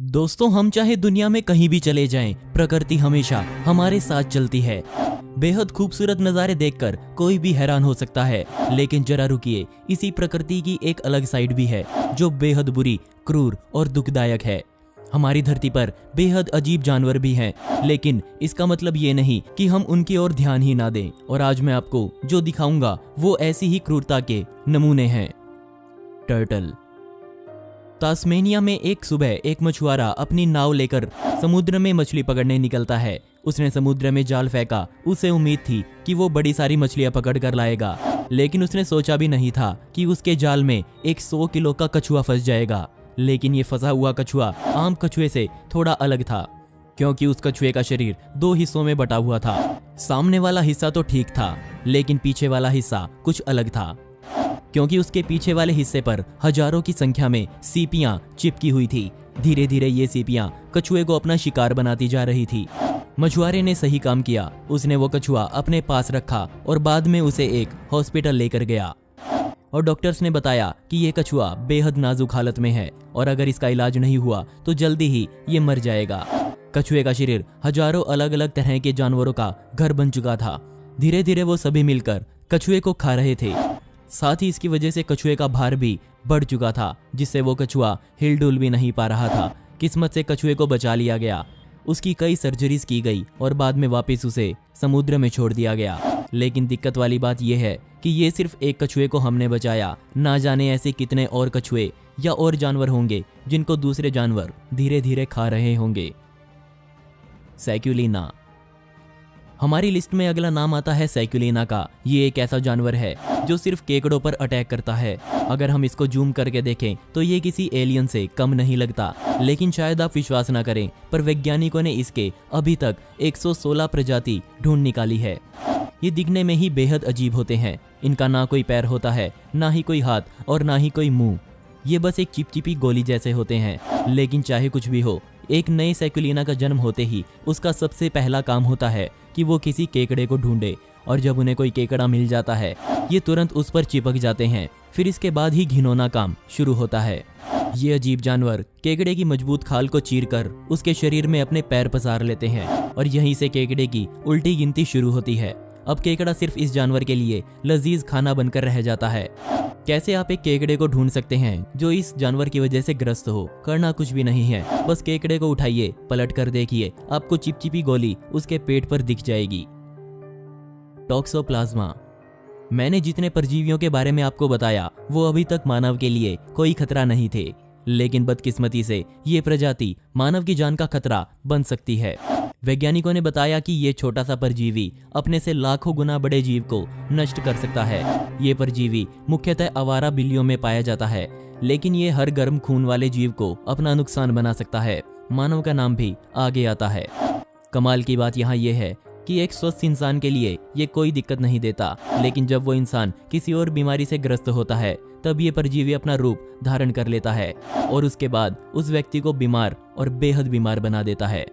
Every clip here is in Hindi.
दोस्तों, हम चाहे दुनिया में कहीं भी चले जाएं, प्रकृति हमेशा हमारे साथ चलती है। बेहद खूबसूरत नज़ारे देखकर कोई भी हैरान हो सकता है, लेकिन जरा रुकिए, इसी प्रकृति की एक अलग साइड भी है जो बेहद बुरी, क्रूर और दुखदायक है। हमारी धरती पर बेहद अजीब जानवर भी हैं, लेकिन इसका मतलब ये नहीं कि हम उनकी ओर ध्यान ही ना दें। और आज मैं आपको जो दिखाऊंगा वो ऐसी ही क्रूरता के नमूने हैं। टर्टल। तास्मेनिया में एक सुबह एक मछुआरा अपनी नाव लेकर समुद्र में मछली पकड़ने निकलता है। उसने समुद्र में जाल फेंका। उसे उम्मीद थी कि वो बड़ी सारी मछलियां पकड़ कर लाएगा, लेकिन उसने सोचा भी नहीं था कि उसके जाल में एक 100 किलो का कछुआ फंस जाएगा। लेकिन ये फंसा हुआ कछुआ आम कछुए से थोड़ा अलग था, क्योंकि उस कछुए का शरीर 2 हिस्सों में बटा हुआ था। सामने वाला हिस्सा तो ठीक था, लेकिन पीछे वाला हिस्सा कुछ अलग था, क्योंकि उसके पीछे वाले हिस्से पर हजारों की संख्या में सीपियां चिपकी हुई थी। धीरे धीरे ये सीपियां कछुए को अपना शिकार बनाती जा रही थी। मछुआरे ने सही काम किया। उसने वो कछुआ अपने पास रखा और बाद में उसे एक हॉस्पिटल लेकर गया। और डॉक्टर्स ने बताया कि ये कछुआ बेहद नाजुक हालत में है और अगर इसका इलाज नहीं हुआ तो जल्दी ही ये मर जाएगा। कछुए का शरीर हजारों अलग अलग तरह के जानवरों का घर बन चुका था। धीरे धीरे वो सभी मिलकर कछुए को खा रहे थे। साथ ही इसकी वजह से कछुए का भार भी बढ़ चुका था, जिससे वो कछुआ हिलडुल भी नहीं पा रहा था। किस्मत से कछुए को बचा लिया गया। उसकी कई सर्जरीज की गई और बाद में वापस उसे समुद्र में छोड़ दिया गया। लेकिन दिक्कत वाली बात यह है कि ये सिर्फ एक कछुए को हमने बचाया, ना जाने ऐसे कितने और कछुए या और जानवर होंगे जिनको दूसरे जानवर धीरे धीरे खा रहे होंगे। सैक्युलिना। हमारी लिस्ट में अगला नाम आता है सैक्युलिना का। ये एक ऐसा जानवर है जो सिर्फ केकड़ों पर अटैक करता है। अगर हम इसको जूम करके देखें तो ये किसी एलियन से कम नहीं लगता। लेकिन शायद आप विश्वास ना करें, पर वैज्ञानिकों ने इसके अभी तक 116 प्रजाति ढूंढ निकाली है। ये दिखने में ही बेहद अजीब होते हैं। इनका ना कोई पैर होता है, ना ही कोई हाथ और ना ही कोई मुंह। ये बस एक चिपचिपी गोली जैसे होते हैं। लेकिन चाहे कुछ भी हो, एक नए सैक्युलिना का जन्म होते ही उसका सबसे पहला काम होता है कि वो किसी केकड़े को ढूंढे। और जब उन्हें कोई केकड़ा मिल जाता है, ये तुरंत उस पर चिपक जाते हैं। फिर इसके बाद ही घिनौना काम शुरू होता है। ये अजीब जानवर केकड़े की मजबूत खाल को चीरकर उसके शरीर में अपने पैर पसार लेते हैं और यहीं से केकड़े की उल्टी गिनती शुरू होती है। अब केकड़ा सिर्फ इस जानवर के लिए लजीज खाना बनकर रह जाता है। कैसे आप एक केकड़े को ढूंढ सकते हैं जो इस जानवर की वजह से ग्रस्त हो? करना कुछ भी नहीं है, बस केकड़े को उठाइए, पलट कर देखिए, आपको चिपचिपी गोली उसके पेट पर दिख जाएगी। टॉक्सोप्लाज्मा। मैंने जितने परजीवियों के बारे में आपको बताया वो अभी तक मानव के लिए कोई खतरा नहीं थे, लेकिन बदकिस्मती से ये प्रजाति मानव की जान का खतरा बन सकती है। वैज्ञानिकों ने बताया कि ये छोटा सा परजीवी अपने से लाखों गुना बड़े जीव को नष्ट कर सकता है। ये परजीवी मुख्यतः आवारा बिल्लियों में पाया जाता है, लेकिन ये हर गर्म खून वाले जीव को अपना नुकसान बना सकता है। मानव का नाम भी आगे आता है। कमाल की बात यहाँ ये है कि एक स्वस्थ इंसान के लिए ये कोई दिक्कत नहीं देता, लेकिन जब वो इंसान किसी और बीमारी से ग्रस्त होता है तब ये परजीवी अपना रूप धारण कर लेता है और उसके बाद उस व्यक्ति को बीमार और बेहद बीमार बना देता है।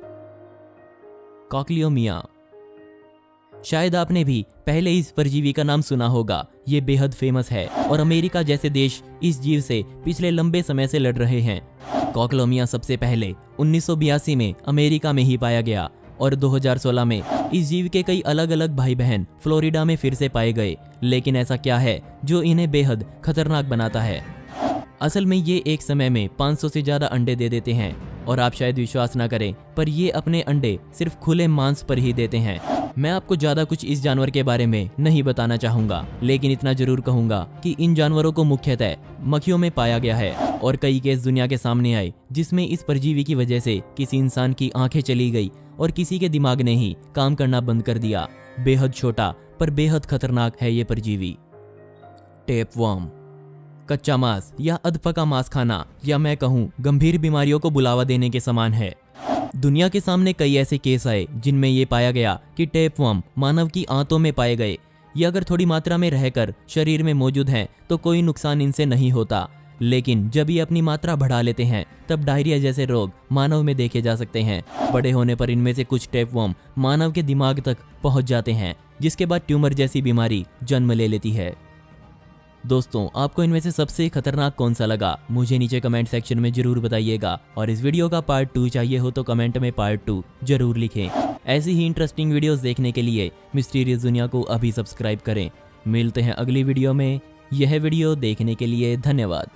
कॉक्लियोमिया। शायद आपने भी पहले इस परजीवी का नाम सुना होगा। ये बेहद फेमस है और अमेरिका जैसे देश इस जीव से पिछले लंबे समय से लड़ रहे हैं। कॉक्लियोमिया सबसे पहले 1982 में अमेरिका में ही पाया गया और 2016 में इस जीव के कई अलग अलग भाई बहन फ्लोरिडा में फिर से पाए गए। लेकिन ऐसा क्या है जो इन्हें बेहद खतरनाक बनाता है? असल में ये एक समय में 500 से ज्यादा अंडे दे देते हैं और आप शायद विश्वास ना करें, पर ये अपने अंडे सिर्फ खुले मांस पर ही देते हैं। मैं आपको ज्यादा कुछ इस जानवर के बारे में नहीं बताना चाहूंगा, लेकिन इतना जरूर कहूंगा कि इन जानवरों को मुख्यतः मक्खियों में पाया गया है और कई केस दुनिया के सामने आए जिसमें इस परजीवी की वजह से किसी इंसान की आंखें चली गई और किसी के दिमाग ने ही काम करना बंद कर दिया। बेहद छोटा पर बेहद खतरनाक है ये परजीवी। टेपवर्म। कच्चा मांस या अधपका मांस खाना, या मैं कहूँ गंभीर बीमारियों को बुलावा देने के समान है। दुनिया के सामने कई ऐसे केस आए जिनमें ये पाया गया कि टेपवर्म मानव की आंतों में पाए गए। ये अगर थोड़ी मात्रा में रहकर शरीर में मौजूद हैं तो कोई नुकसान इनसे नहीं होता, लेकिन जब ये अपनी मात्रा बढ़ा लेते हैं तब डायरिया जैसे रोग मानव में देखे जा सकते हैं। बड़े होने पर इनमें से कुछ टेपवर्म मानव के दिमाग तक पहुंच जाते हैं, जिसके बाद ट्यूमर जैसी बीमारी जन्म ले लेती है। दोस्तों, आपको इनमें से सबसे खतरनाक कौन सा लगा, मुझे नीचे कमेंट सेक्शन में जरूर बताइएगा। और इस वीडियो का पार्ट 2 चाहिए हो तो कमेंट में पार्ट 2 जरूर लिखें। ऐसी ही इंटरेस्टिंग वीडियोस देखने के लिए मिस्टीरियस दुनिया को अभी सब्सक्राइब करें। मिलते हैं अगली वीडियो में। यह वीडियो देखने के लिए धन्यवाद।